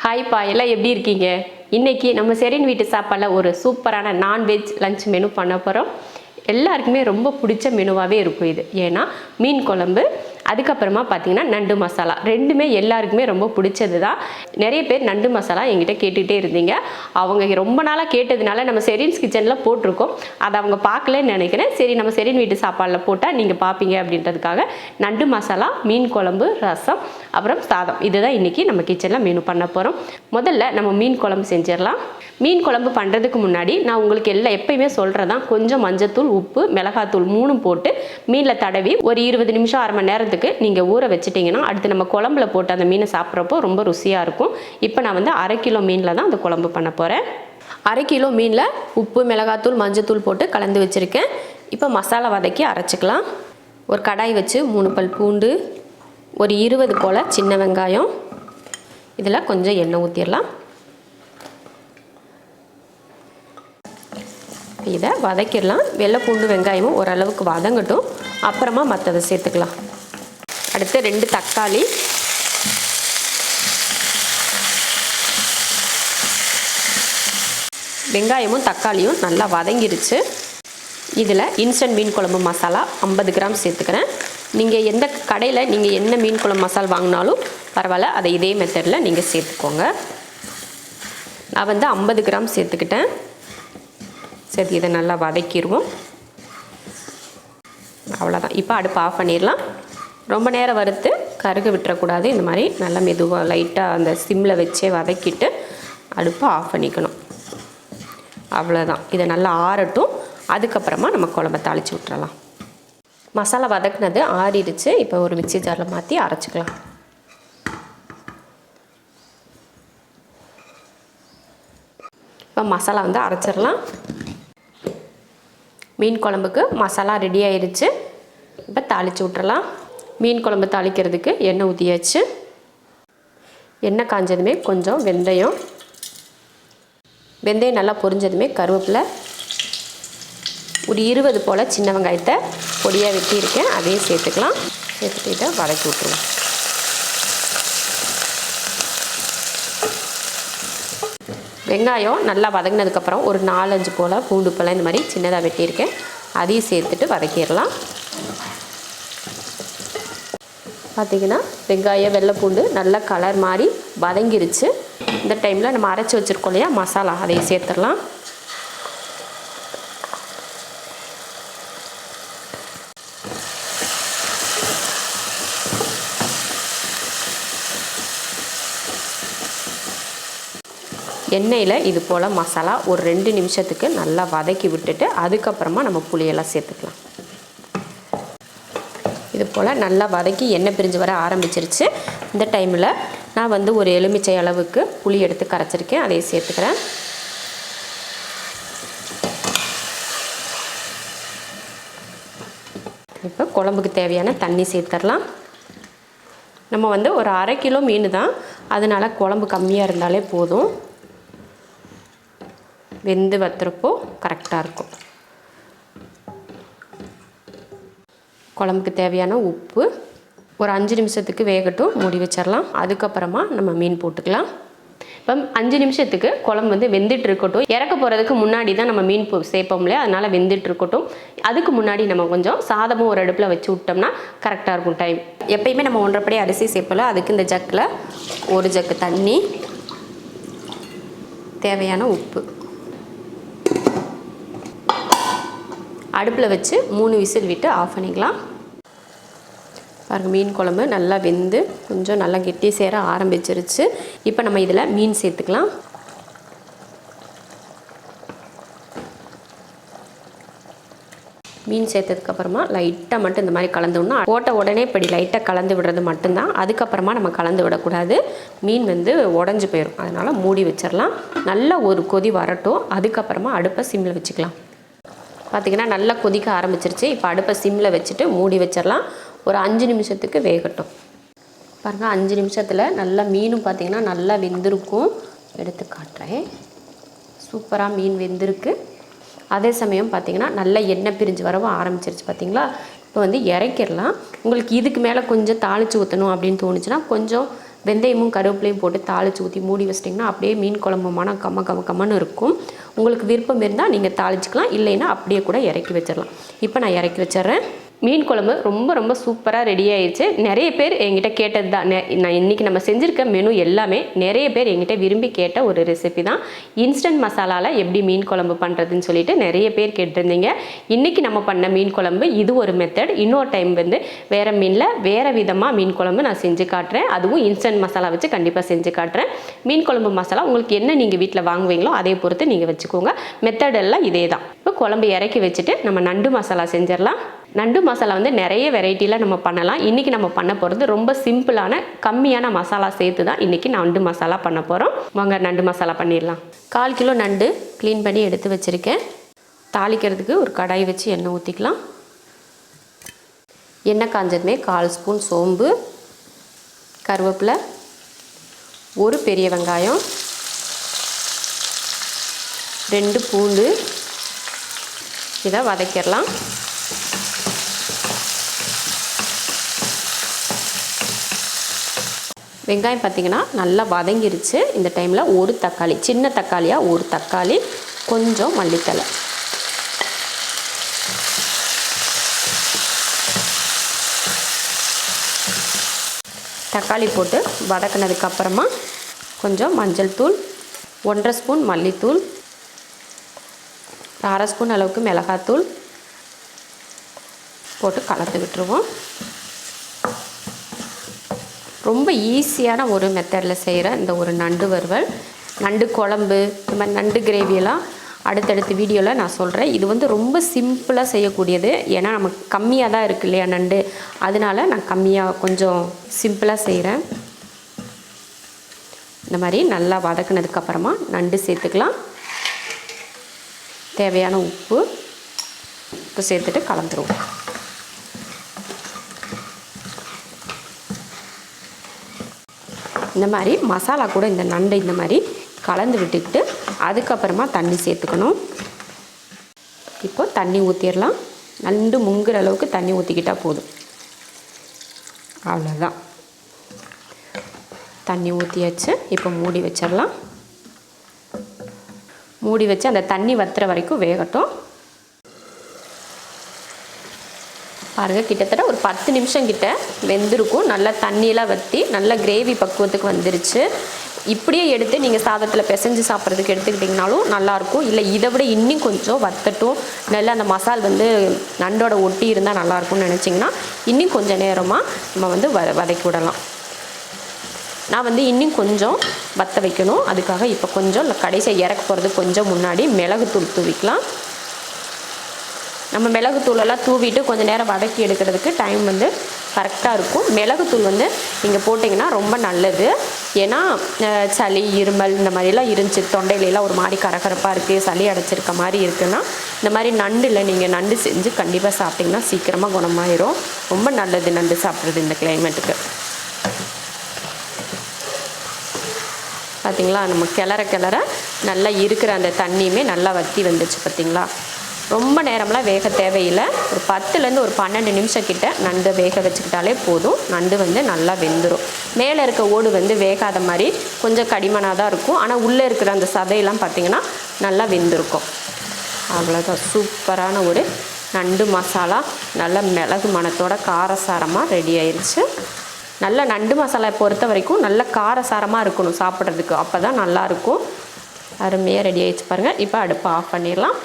Hi பா, எல்லாம் எப்படி இருக்கீங்க? இன்னைக்கு நம்ம செரின் வீட்டு சாப்பாடில் ஒரு சூப்பரான நான்வெஜ் லஞ்ச் மெனு பண்ண போகிறோம். எல்லாருக்குமே ரொம்ப பிடிச்ச மெனுவாகவே இருக்கும் இது. ஏன்னா மீன் குழம்பு, அதுக்கப்புறமா பார்த்தீங்கன்னா நண்டு மசாலா, ரெண்டுமே எல்லாருக்குமே ரொம்ப பிடிச்சது தான். நிறைய பேர் நண்டு மசாலா என்கிட்ட கேட்டுகிட்டே இருந்தீங்க. அவங்க ரொம்ப நாளாக கேட்டதுனால நம்ம செரின்ஸ் கிச்சனில் போட்டிருக்கோம். அதை அவங்க பார்க்கலன்னு நினைக்கிறேன். சரி, நம்ம செரின் வீட்டு சாப்பாடில் போட்டால் நீங்கள் பார்ப்பீங்க அப்படின்றதுக்காக நண்டு மசாலா, மீன் குழம்பு, ரசம், அப்புறம் சாதம், இதுதான் இன்றைக்கி நம்ம கிச்சனில் மெனு பண்ண போகிறோம். முதல்ல நம்ம மீன் குழம்பு செஞ்சிடலாம். மீன் குழம்பு பண்ணுறதுக்கு முன்னாடி நான் உங்களுக்கு எப்பயுமே சொல்கிறதான், கொஞ்சம் மஞ்சத்தூள், உப்பு, மிளகாத்தூள் 3 போட்டு மீனில் தடவி ஒரு 20 நிமிஷம் அரை மணி நேரத்துக்கு நீங்கள் ஊற வச்சிட்டிங்கன்னா அடுத்து நம்ம குழம்புல போட்டு அந்த மீனை சாப்பிட்றப்போ ரொம்ப ருசியாக இருக்கும். இப்போ நான் வந்து 1/2 கிலோ மீனில் தான் அந்த குழம்பு பண்ண போகிறேன். 1/2 கிலோ மீனில் உப்பு, மிளகாத்தூள், மஞ்சத்தூள் போட்டு கலந்து வச்சுருக்கேன். இப்போ மசாலா வதக்கி அரைச்சிக்கலாம். ஒரு கடாய் வச்சு 3 பல் பூண்டு, ஒரு 20 போல் சின்ன வெங்காயம், இதில் கொஞ்சம் எண்ணெய் ஊற்றிடலாம். இதை வதக்கிடலாம். வெள்ளை பூண்டு வெங்காயமும் ஓரளவுக்கு வதங்கட்டும், அப்புறமா மற்றதை சேர்த்துக்கலாம். அடுத்து 2 தக்காளி, வெங்காயமும் தக்காளியும் நல்லா வதங்கிருச்சு. இதில் இன்ஸ்டன்ட் மீன் குழம்பு மசாலா 50 கிராம் சேர்த்துக்கிறேன். நீங்கள் எந்த கடையில் நீங்கள் என்ன மீன் குழம்பு மசாலா வாங்கினாலும் பரவாயில்ல, அதை இதே மெத்தடில் நீங்கள் சேர்த்துக்கோங்க. நான் வந்து 50 கிராம் சேர்த்துக்கிட்டேன். சரி, இதை நல்லா வதக்கிடுவோம். அவ்வளோதான். இப்போ அடுப்பு ஆஃப் பண்ணிடலாம். ரொம்ப நேரம் வறுத்து கருக விட்டுறக்கூடாது. இந்த மாதிரி நல்லா மெதுவாக லைட்டாக அந்த சிம்மில் வச்சே வதக்கிட்டு அடுப்பை ஆஃப் பண்ணிக்கணும். அவ்வளோதான். இதை நல்லா ஆறட்டும். அதுக்கப்புறமா நம்ம குழம்ப தாளித்து விட்டுறலாம். மசாலா வதக்குனது ஆறிடுச்சு. இப்போ ஒரு மிக்ஸி ஜாரில் மாற்றி அரைச்சிக்கலாம். இப்போ மசாலா வந்து அரைச்சிடலாம். மீன் குழம்புக்கு மசாலா ரெடி ஆயிடுச்சு. இப்போ தாளித்து விட்டுறலாம். மீன் குழம்பு தாளிக்கிறதுக்கு எண்ணெய் ஊற்றியாச்சு. எண்ணெய் காஞ்சதுமே கொஞ்சம் வெந்தயம் நல்லா பொரிஞ்சதுமே கருவேப்பிலை, ஒரு 20 போல் சின்ன வெங்காயத்தை பொடியாக வெட்டியிருக்கேன், அதையும் சேர்த்துக்கலாம். சேர்த்துக்கிட்ட வதக்கி விட்டுருவோம். வெங்காயம் நல்லா வதங்கினதுக்கப்புறம் ஒரு 4-5 போல் பூண்டு பழம் இந்த மாதிரி சின்னதாக வெட்டியிருக்கேன், அதையும் சேர்த்துட்டு வதக்கிடலாம். பார்த்திங்கன்னா வெங்காயம், வெள்ளை பூண்டு நல்லா கலர் மாதிரி வதங்கிருச்சு. இந்த டைமில் நம்ம அரைச்சி வச்சுருக்கோம் இல்லையா மசாலா, அதையும் சேர்த்துடலாம். எண்ணெயில் இது போல் மசாலா ஒரு 2 நிமிஷத்துக்கு நல்லா வதக்கி விட்டுட்டு அதுக்கப்புறமா நம்ம புளியெல்லாம் சேர்த்துக்கலாம். இது போல் நல்லா வதக்கி எண்ணெய் பிரிஞ்சு வர ஆரம்பிச்சிருச்சு. இந்த டைமில் நான் வந்து ஒரு எலுமிச்சை அளவுக்கு புளி எடுத்து கரைச்சிருக்கேன், அதையும் சேர்த்துக்கிறேன். இப்போ குழம்புக்கு தேவையான தண்ணி சேர்த்துடலாம். நம்ம வந்து ஒரு 1/2 கிலோ மீன் தான், அதனால் குழம்பு கம்மியாக இருந்தாலே போதும். வெந்து வத்துறப்போ கரெக்டாக இருக்கும். குழம்புக்கு தேவையான உப்பு ஒரு 5 நிமிஷத்துக்கு வேகட்டும், மூடி வச்சிடலாம். அதுக்கப்புறமா நம்ம மீன் போட்டுக்கலாம். இப்போ 5 நிமிஷத்துக்கு குழம்பு வந்து வெந்துட்டு இருக்கட்டும். இறக்க போகிறதுக்கு முன்னாடி தான் நம்ம மீன் சேர்ப்போம் இல்லையா, அதனால் வெந்துட்டு இருக்கட்டும். அதுக்கு முன்னாடி நம்ம கொஞ்சம் சாதமும் ஒரு அடுப்பில் வச்சு விட்டோம்னா கரெக்டாக இருக்கும் டைம். எப்பயுமே நம்ம 1.5 படி அரிசி சேர்ப்போம்ல, அதுக்கு இந்த ஜக்கில் 1 ஜக்கு தண்ணி, தேவையான உப்பு, அடுப்பில் வச்சு 3 விசில் விட்டு ஆஃப் பண்ணிக்கலாம். பாருங்கள், மீன் குழம்பு நல்லா வெந்து கொஞ்சம் நல்லா கெட்டி சேர ஆரம்பிச்சிருச்சு. இப்போ நம்ம இதில் மீன் சேர்த்துக்கலாம். மீன் சேர்த்ததுக்கப்புறமா லைட்டாக மட்டும் இந்த மாதிரி கலந்து விடணும். போட்ட உடனே இப்படி லைட்டாக கலந்து விடுறது மட்டும்தான். அதுக்கப்புறமா நம்ம கலந்து விடக்கூடாது, மீன் வந்து உடஞ்சி போயிடும். அதனால் மூடி வச்சிடலாம். நல்லா ஒரு கொதி வரட்டும். அதுக்கப்புறமா அடுப்பை சிம்மில் வச்சுக்கலாம். பார்த்திங்கன்னா நல்லா கொதிக்க ஆரம்பிச்சிருச்சு. இப்போ அடுப்பை சிம்மில் வச்சுட்டு மூடி வச்சிடலாம். ஒரு 5 நிமிஷத்துக்கு வேகட்டும். பாருங்கள், 5 நிமிஷத்தில் நல்லா மீனும் பார்த்திங்கன்னா நல்லா வெந்திருக்கும். எடுத்து காட்டுறேன். சூப்பராக மீன் வெந்திருக்கு. அதே சமயம் பார்த்திங்கன்னா நல்லா எண்ணெய் பிரிஞ்சு வரவும் ஆரம்பிச்சிருச்சு. பார்த்திங்களா, இப்போ வந்து இறக்கிடலாம். உங்களுக்கு இதுக்கு மேலே கொஞ்சம் தாளித்து ஊற்றணும் அப்படின்னு தோணுச்சுன்னா கொஞ்சம் வெந்தயமும் கருவேப்பிலையும் போட்டு தாளித்து ஊற்றி மூடி வச்சிட்டிங்கன்னா அப்படியே மீன் குழம்பு மனம் கம்மன்னு இருக்கும். உங்களுக்கு விருப்பம் இருந்தால் நீங்கள் தாளிச்சிக்கலாம், இல்லைன்னா அப்படியே கூட இறக்கி வச்சிடலாம். இப்போ நான் இறக்கி வச்சிட்றேன். மீன் குழம்பு ரொம்ப சூப்பராக ரெடி ஆயிடுச்சு. நிறைய பேர் என்கிட்ட கேட்டது தான். நான் இன்றைக்கி நம்ம செஞ்சுருக்க மெனு எல்லாமே நிறைய பேர் என்கிட்ட விரும்பி கேட்ட ஒரு ரெசிபி தான். இன்ஸ்டன்ட் மசாலாவில் எப்படி மீன் குழம்பு பண்ணுறதுன்னு சொல்லிட்டு நிறைய பேர் கேட்டிருந்தீங்க. இன்றைக்கி நம்ம பண்ண மீன் குழம்பு இது ஒரு மெத்தட். இன்னொரு டைம் வந்து வேறு மீனில் வேறு விதமாக மீன் குழம்பு நான் செஞ்சு காட்டுறேன். அதுவும் இன்ஸ்டன்ட் மசாலா வச்சு கண்டிப்பாக செஞ்சு காட்டுறேன். மீன் குழம்பு மசாலா உங்களுக்கு என்ன நீங்கள் வீட்டில் வாங்குவீங்களோ அதே பொறுத்து நீங்கள் வச்சுக்கோங்க. மெத்தட் எல்லாம் இதே தான். இப்போ குழம்பு இறக்கி வச்சுட்டு நம்ம நண்டு மசாலா செஞ்சிடலாம். நண்டு மசாலா வந்து நிறைய வெரைட்டியில் நம்ம பண்ணலாம். இன்றைக்கி நம்ம பண்ண போகிறது ரொம்ப சிம்பிளான கம்மியான மசாலா சேர்த்து தான் இன்றைக்கி நண்டு மசாலா பண்ண போகிறோம். வாங்க நண்டு மசாலா பண்ணிடலாம். 1/4 கிலோ நண்டு க்ளீன் பண்ணி எடுத்து வச்சுருக்கேன். தாளிக்கிறதுக்கு ஒரு கடாய் வச்சு எண்ணெய் ஊற்றிக்கலாம். எண்ணெய் காஞ்சதுமே 1/4 ஸ்பூன் சோம்பு, கருவேப்பிலை, ஒரு பெரிய வெங்காயம், 2 பூண்டு, இதை வதக்கிடலாம். வெங்காயம் பார்த்திங்கன்னா நல்லா வதங்கிருச்சு. இந்த டைமில் ஒரு தக்காளி, சின்ன தக்காளியாக ஒரு தக்காளி, கொஞ்சம் மல்லித்தலை, தக்காளி போட்டு வதக்கினதுக்கப்புறமா கொஞ்சம் மஞ்சள் தூள், 1/2 ஸ்பூன் மல்லித்தூள், 1/2 ஸ்பூன் அளவுக்கு மிளகாத்தூள் போட்டு கலந்து விட்டுருவோம். ரொம்ப ஈஸியான ஒரு மெத்தடில் செய்கிற இந்த ஒரு நண்டு வறுவல், நண்டு குழம்பு, இந்த மாதிரி நண்டு கிரேவியெல்லாம் அடுத்தடுத்த வீடியோவில் நான் சொல்கிறேன். இது வந்து ரொம்ப சிம்பிளாக செய்யக்கூடியது. ஏன்னா நமக்கு கம்மியாக தான் இருக்குது இல்லையா நண்டு, அதனால நான் கம்மியாக கொஞ்சம் சிம்பிளாக செய்கிறேன். இந்த மாதிரி நல்லா வதக்கினதுக்கப்புறமா நண்டு சேர்த்துக்கலாம். தேவையான உப்பு சேர்த்துட்டு கலந்துருவோம். இந்த மாதிரி மசாலா கூட இந்த நண்டை இந்த மாதிரி கலந்து விட்டுக்கிட்டு அதுக்கப்புறமா தண்ணி சேர்த்துக்கணும். இப்போ தண்ணி ஊற்றிடலாம். நண்டு முங்குற அளவுக்கு தண்ணி ஊற்றிக்கிட்டால் போதும். அவ்வளோதான், தண்ணி ஊற்றியாச்சு. இப்போ மூடி வச்சிடலாம். மூடி வச்சு அந்த தண்ணி வத்துற வரைக்கும் வேகட்டும். பாருங்கள், கிட்டத்தட்ட ஒரு 10 நிமிஷம் கிட்ட வெந்திருக்கும். நல்லா தண்ணியெலாம் வற்றி நல்லா கிரேவி பக்குவத்துக்கு வந்துருச்சு. இப்படியே எடுத்து நீங்கள் சாதத்தில் பிசைஞ்சு சாப்பிட்றதுக்கு எடுத்துக்கிட்டிங்கனாலும் நல்லாயிருக்கும். இல்லை இதை விட இன்னும் கொஞ்சம் வத்தட்டும், நல்லா அந்த மசால் வந்து நண்டோட ஒட்டி இருந்தால் நல்லாயிருக்கும்னு நினச்சிங்கன்னா இன்னும் கொஞ்சம் நேரமாக நம்ம வந்து வதக்கி விடலாம். நான் வந்து இன்னும் கொஞ்சம் வத்த வைக்கணும். அதுக்காக இப்போ கொஞ்சம் கடைசியாக இறக்க போகிறது கொஞ்சம் முன்னாடி மிளகுத்தூள் தூவிக்கலாம். நம்ம மிளகுத்தூளெல்லாம் தூவிட்டு கொஞ்சம் நேரம் வதக்கி எடுக்கிறதுக்கு டைம் வந்து கரெக்டாக இருக்கும். மிளகுத்தூள் வந்து நீங்கள் போட்டிங்கன்னா ரொம்ப நல்லது. ஏன்னா சளி, இருமல் இந்த மாதிரிலாம் இருந்துச்சு, தொண்டையிலலாம் ஒரு மாதிரி கரகரப்பாக இருக்குது, சளி அடைச்சிருக்க மாதிரி இருக்குன்னா இந்த மாதிரி நண்டில் நீங்கள் நண்டு செஞ்சு கண்டிப்பாக சாப்பிட்டிங்கன்னா சீக்கிரமாக குணமாயிரும். ரொம்ப நல்லது நண்டு சாப்பிட்றது இந்த கிளைமேட்டுக்கு. பார்த்திங்களா, நம்ம கிளற நல்லா இருக்கிற அந்த தண்ணியுமே நல்லா வற்றி வந்துச்சு. பார்த்திங்களா, ரொம்ப நேரம்லாம் வேக தேவையில்லை. ஒரு 10லேருந்து ஒரு 12 நிமிஷம் கிட்ட நண்டு வேக வச்சுக்கிட்டாலே போதும். நண்டு வந்து நல்லா வெந்துடும். மேலே இருக்க ஓடு வந்து வேகாத மாதிரி கொஞ்சம் கடிமனாக தான் இருக்கும். ஆனால் உள்ளே இருக்கிற அந்த சதையெல்லாம் பார்த்திங்கன்னா நல்லா வெந்திருக்கும். அவ்வளோதான், சூப்பரான ஒரு நண்டு மசாலா நல்ல மிளகு மணத்தோட காரசாரமாக ரெடி ஆயிடுச்சு. நல்ல நண்டு மசாலா பொறுத்த வரைக்கும் நல்ல காரசாரமாக இருக்கணும் சாப்பிட்றதுக்கு, அப்போ தான் நல்லாயிருக்கும். அருமையாக ரெடி ஆகிடுச்சு பாருங்கள். இப்போ அடுப்பை ஆஃப் பண்ணிடலாம்.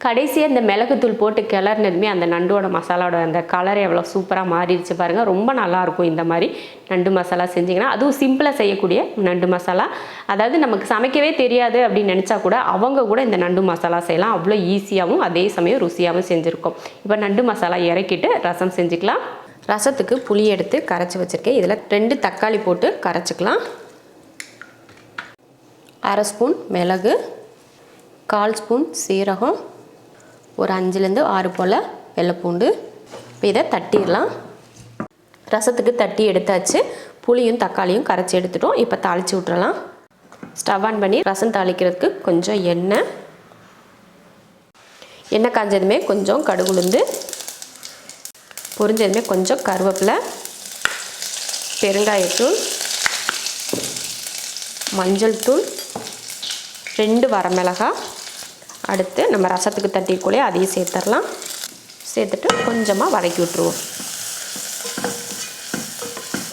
கடைசியாக இந்த மிளகுத்தூள் போட்டு கிளறினதுமே அந்த நண்டோட மசாலாவோட அந்த கலர் எவ்வளோ சூப்பராக மாறிடுச்சு பாருங்கள். ரொம்ப நல்லாயிருக்கும் இந்த மாதிரி நண்டு மசாலா செஞ்சிங்கன்னா. அதுவும் சிம்பிளாக செய்யக்கூடிய நண்டு மசாலா, அதாவது நமக்கு சமைக்கவே தெரியாது அப்படின்னு நினச்சா கூட அவங்க கூட இந்த நண்டு மசாலா செய்யலாம். அவ்வளோ ஈஸியாகவும் அதே சமயம் ருசியாகவும் செஞ்சுருக்கோம். இப்போ நண்டு மசாலா இறக்கிட்டு ரசம் செஞ்சுக்கலாம். ரசத்துக்கு புளி எடுத்து கரைச்சி வச்சுருக்கேன். இதில் 2 தக்காளி போட்டு கரைச்சிக்கலாம். 1/2 ஸ்பூன் மிளகு, 1/4 ஸ்பூன் சீரகம், ஒரு 5லேருந்து 6 போல் வெள்ளைப்பூண்டு. இப்போ இதை தட்டிடலாம். ரசத்துக்கு தட்டி எடுத்தாச்சு. புளியும் தக்காளியும் கரைச்சி எடுத்துட்டோம். இப்போ தாளித்து விட்டுறலாம். ஸ்டவ் ஆன் பண்ணி ரசம் தாளிக்கிறதுக்கு கொஞ்சம் எண்ணெய் காஞ்சதுமே கொஞ்சம் கடுகு உளுந்து, பொரிஞ்சதுமே கொஞ்சம் கருவேப்பிலை, பெருங்காயத்தூள், மஞ்சள் தூள், 2 வரமிளகாய், அடுத்து நம்ம ரசத்துக்கு தட்டிக்கூடே அதையும் சேர்த்துடலாம். சேர்த்துட்டு கொஞ்சமாக வதக்கி விட்டுருவோம்.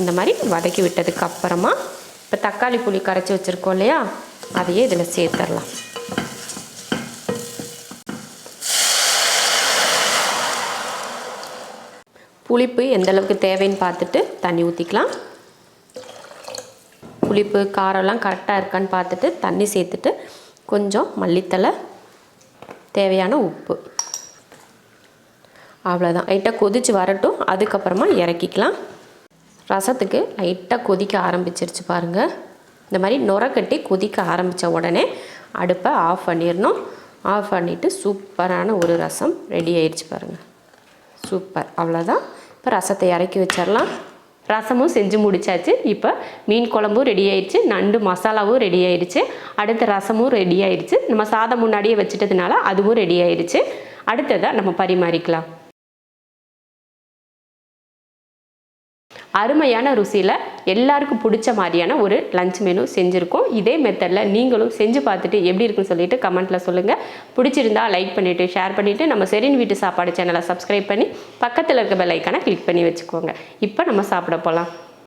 இந்த மாதிரி வதக்கி விட்டதுக்கு அப்புறமா இப்போ தக்காளி புளி கரைச்சி வச்சுருக்கோம் இல்லையா, அதையே இதில் சேர்த்துடலாம். புளிப்பு எந்த அளவுக்கு தேவைன்னு பார்த்துட்டு தண்ணி ஊற்றிக்கலாம். புளிப்பு காரம்லாம் கரெக்டாக இருக்கான்னு பார்த்துட்டு தண்ணி சேர்த்துட்டு கொஞ்சம் மல்லித்தலை, தேவையான உப்பு, அவ்வளோதான். லைட்டாக கொதித்து வரட்டும், அதுக்கப்புறமா இறக்கிக்கலாம். ரசத்துக்கு லைட்டாக கொதிக்க ஆரம்பிச்சிருச்சு பாருங்கள். இந்த மாதிரி நுரக்கட்டி கொதிக்க ஆரம்பித்த உடனே அடுப்பை ஆஃப் பண்ணிடணும். ஆஃப் பண்ணிவிட்டு சூப்பரான ஒரு ரசம் ரெடி ஆயிடுச்சு பாருங்கள். சூப்பர், அவ்வளோதான். இப்போ ரசத்தை இறக்கி வச்சிடலாம். ரசமும் செஞ்சு முடிச்சாச்சு. இப்போ மீன் குழம்பும் ரெடி ஆயிடுச்சு, நண்டு மசாலாவும் ரெடி ஆயிடுச்சு, அடுத்த ரசமும் ரெடி ஆயிடுச்சு. நம்ம சாதம் முன்னாடியே வச்சுட்டதுனால அதுவும் ரெடி ஆயிடுச்சு. அடுத்ததாக நம்ம பரிமாறிக்கலாம். அருமையான ருசியில் எல்லாருக்கும் பிடிச்ச மாதிரியான ஒரு லஞ்ச் மெனு செஞ்சுருக்கோம். இதே மெத்தடில் நீங்களும் செஞ்சு பார்த்துட்டு எப்படி இருக்குன்னு சொல்லிட்டு கமெண்ட்டில் சொல்லுங்கள். பிடிச்சிருந்தா லைக் பண்ணிவிட்டு ஷேர் பண்ணிவிட்டு நம்ம ஷெரின் வீட்டு சாப்பாடு சேனலை சப்ஸ்கிரைப் பண்ணி பக்கத்தில் இருக்க பெல் ஐக்கானை கிளிக் பண்ணி வச்சுக்கோங்க. இப்போ நம்ம சாப்பிட போகலாம்.